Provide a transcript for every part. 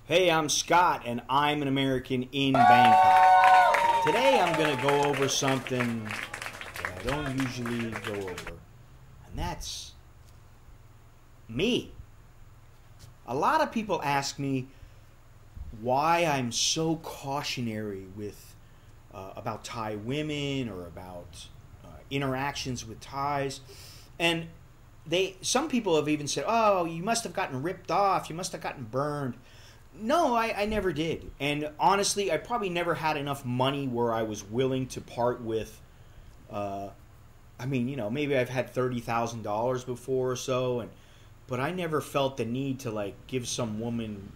Hey, I'm Scott, and I'm an American in Bangkok. Today I'm going to go over something that I don't usually go over, and that's me. A lot of people ask me why I'm so cautionary with about Thai women or about interactions with Thais, and some people have even said, "Oh, you must have gotten ripped off. You must have gotten burned." No, I never did. And honestly, I probably never had enough money where I was willing to part with, maybe I've had $30,000 before or so, but I never felt the need to like give some woman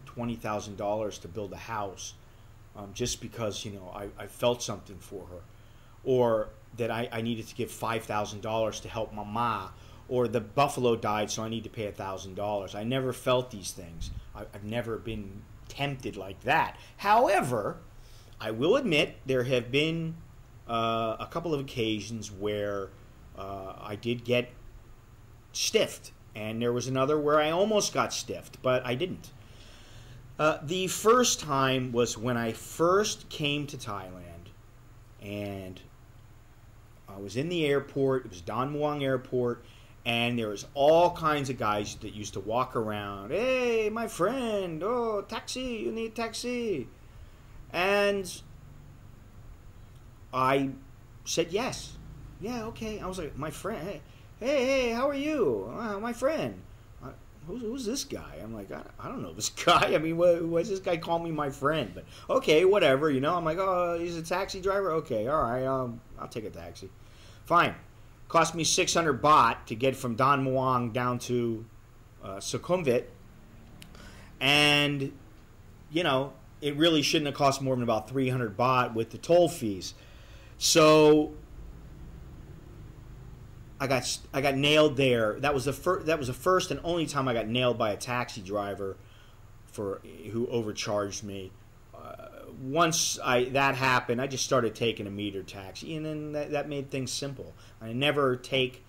$20,000 to build a house just because, I felt something for her. Or that I needed to give $5,000 to help mama, or the buffalo died, so I need to pay $1,000. I never felt these things. I've never been tempted like that. However, I will admit there have been a couple of occasions where I did get stiffed, and there was another where I almost got stiffed, but I didn't. The first time was when I first came to Thailand, and I was in the airport. It was Don Muang Airport. And there was all kinds of guys that used to walk around. Hey, my friend. Oh, taxi. You need taxi. And I said yes. Yeah, okay. I was like, my friend. Hey, how are you? My friend. Who's this guy? I'm like, I don't know this guy. I mean, why's this guy call me my friend? But okay, whatever. I'm like, oh, he's a taxi driver? Okay, all right. I'll take a taxi. Fine. Cost me 600 baht to get from Don Muang down to Sukhumvit. And, it really shouldn't have cost more than about 300 baht with the toll fees. So I got nailed there. That was the first and only time I got nailed by a taxi driver who overcharged me. Once that happened, I just started taking a meter taxi, and then that made things simple. I never take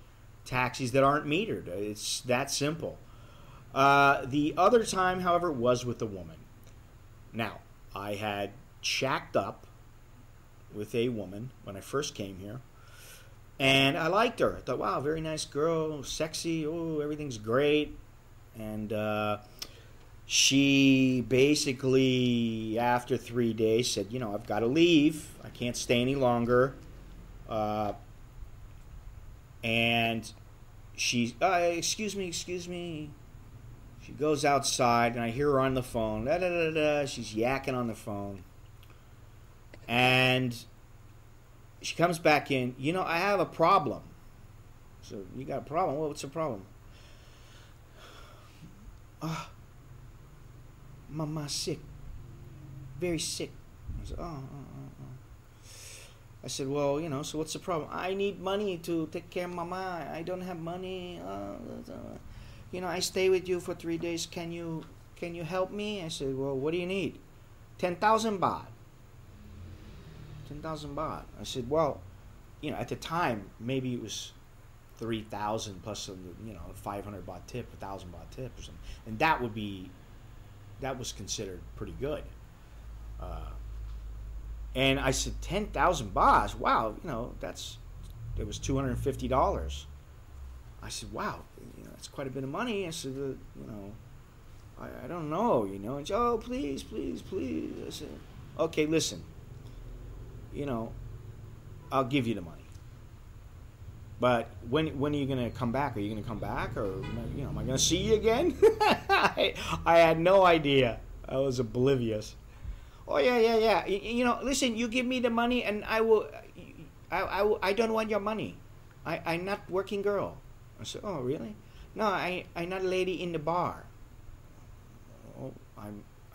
taxis that aren't metered. It's that simple. The other time, however, was with a woman. Now, I had shacked up with a woman when I first came here, and I liked her. I thought, wow, very nice girl, sexy, oh, everything's great. And she basically, after 3 days, said, I've got to leave. I can't stay any longer. And she, excuse me. She goes outside, and I hear her on the phone. She's yakking on the phone. And she comes back in. I have a problem. So, you got a problem? Well, what's the problem? Mama's sick. Very sick. I said, oh. I said, well, so what's the problem? I need money to take care of Mama. I don't have money. I stay with you for 3 days. Can you help me? I said, well, what do you need? 10,000 baht. 10,000 baht. I said, well, at the time, maybe it was 3,000 plus a 500 baht tip, 1,000 baht tip or something. And that was considered pretty good. And I said, 10,000 bahts? Wow, it was $250. I said, wow, that's quite a bit of money. I said, I don't know, And she, oh, please. I said, okay, listen, I'll give you the money. But when are you going to come back? Are you going to come back? Or, am I going to see you again? I had no idea. I was oblivious. Oh, yeah. Listen, you give me the money and I don't want your money. I'm not working girl. I said, oh, really? No, I'm not a lady in the bar. Oh, I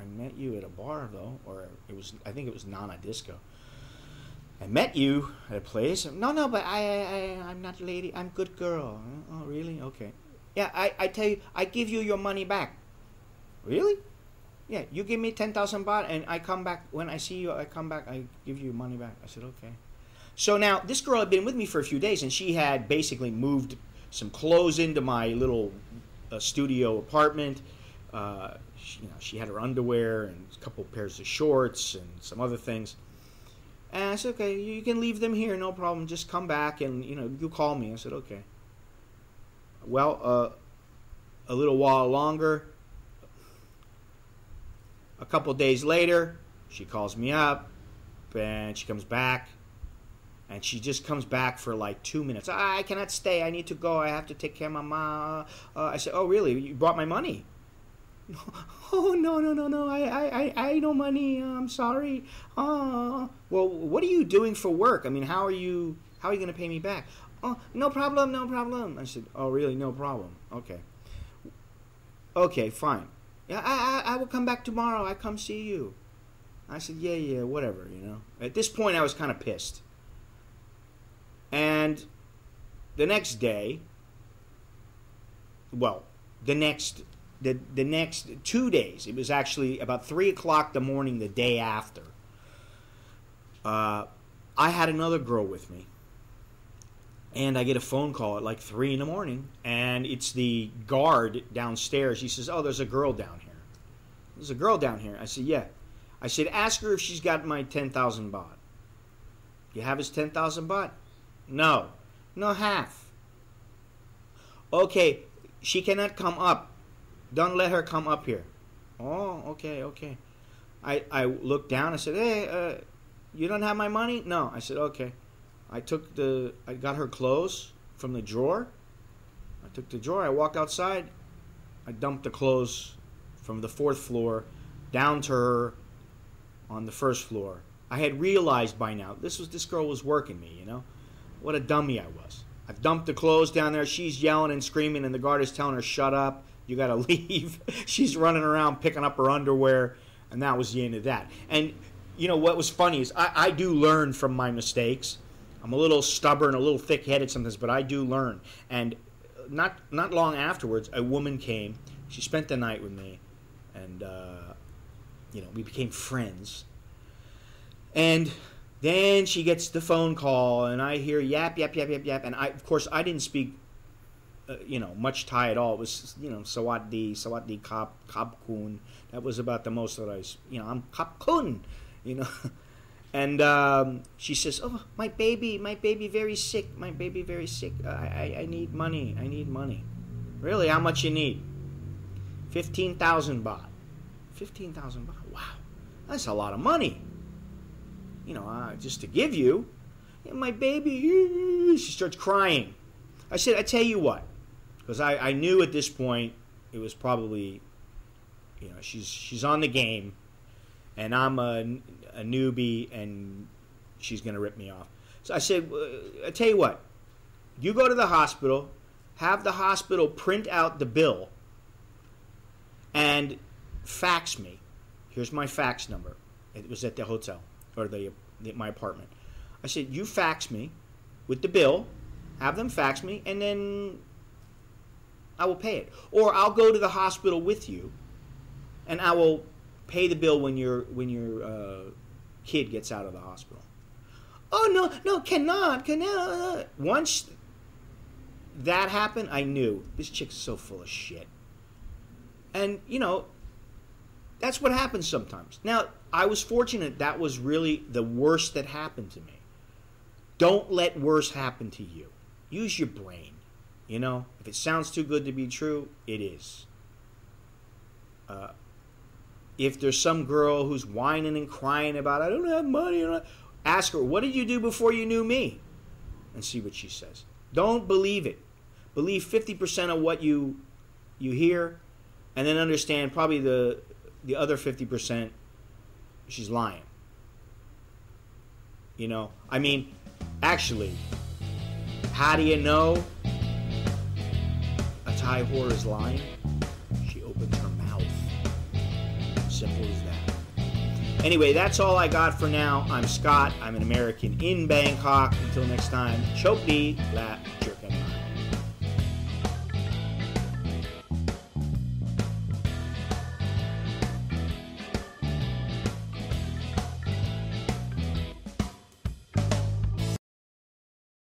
met you at a bar, though. Or I think it was Nana Disco. I met you at a place. No, but I'm not a lady. I'm good girl. Oh, really? Okay. Yeah, I tell you, I give you your money back. Really? Yeah, you give me 10,000 baht, and I come back. When I see you, I come back. I give you your money back. I said, okay. So now, this girl had been with me for a few days, and she had basically moved some clothes into my little studio apartment. She had her underwear and a couple pairs of shorts and some other things. And I said, okay, you can leave them here, no problem. Just come back and, you call me. I said, okay. Well, a little while longer, a couple days later, she calls me up and she comes back. And she just comes back for like 2 minutes. I cannot stay. I need to go. I have to take care of my mom. I said, oh, really? You brought my money? Oh, no. I no money. I'm sorry. Well, what are you doing for work? I mean, how are you going to pay me back? Oh, no problem. I said, oh, really? No problem. Okay, fine. Yeah, I will come back tomorrow. I come see you. I said, yeah, whatever, At this point, I was kind of pissed. And the next day, well, the next 2 days, it was actually about 3 o'clock the morning the day after, I had another girl with me. And I get a phone call at like 3 in the morning, and it's the guard downstairs. He says, oh, there's a girl down here. There's a girl down here. I said, yeah. I said, ask her if she's got my 10,000 baht. You have his 10,000 baht? No, half. Okay, she cannot come up. Don't let her come up here. Oh, okay. I looked down. I said, hey, you don't have my money? No. I said, okay. I got her clothes from the drawer. I took the drawer. I walked outside. I dumped the clothes from the 4th floor down to her on the 1st floor. I had realized by now this girl was working me, What a dummy I was. I've dumped the clothes down there. She's yelling and screaming, and the guard is telling her, shut up. You got to leave. She's running around picking up her underwear, and that was the end of that. And, what was funny is I do learn from my mistakes. I'm a little stubborn, a little thick-headed sometimes, but I do learn. And not long afterwards, a woman came. She spent the night with me, and, we became friends. And then she gets the phone call, and I hear yap. And of course, I didn't speak, much Thai at all. It was, Sawadee, Kap Kun. That was about the most that I'm Kap Kun, And she says, oh, my baby very sick. I need money. Really, how much you need? 15,000 baht. 15,000 baht. Wow, that's a lot of money. Just to give you. My baby, she starts crying. I said, I tell you what, because I knew at this point it was probably, she's on the game, and I'm a newbie, and she's going to rip me off. So I said, I tell you what, you go to the hospital, have the hospital print out the bill, and fax me. Here's my fax number. It was at the hotel. Or my apartment. I said, you fax me with the bill, have them fax me, and then I will pay it. Or I'll go to the hospital with you, and I will pay the bill when your kid gets out of the hospital. Oh, no, cannot. Once that happened, I knew, this chick's so full of shit. And, that's what happens sometimes. Now, I was fortunate that was really the worst that happened to me. Don't let worse happen to you. Use your brain. If it sounds too good to be true, it is. If there's some girl who's whining and crying about, I don't have money, ask her, what did you do before you knew me? And see what she says. Don't believe it. Believe 50% of what you hear, and then understand probably the other 50%, she's lying. Actually, how do you know a Thai whore is lying? She opens her mouth. Simple as that. Anyway, that's all I got for now. I'm Scott. I'm an American in Bangkok. Until next time, Chok Di La Jerkin.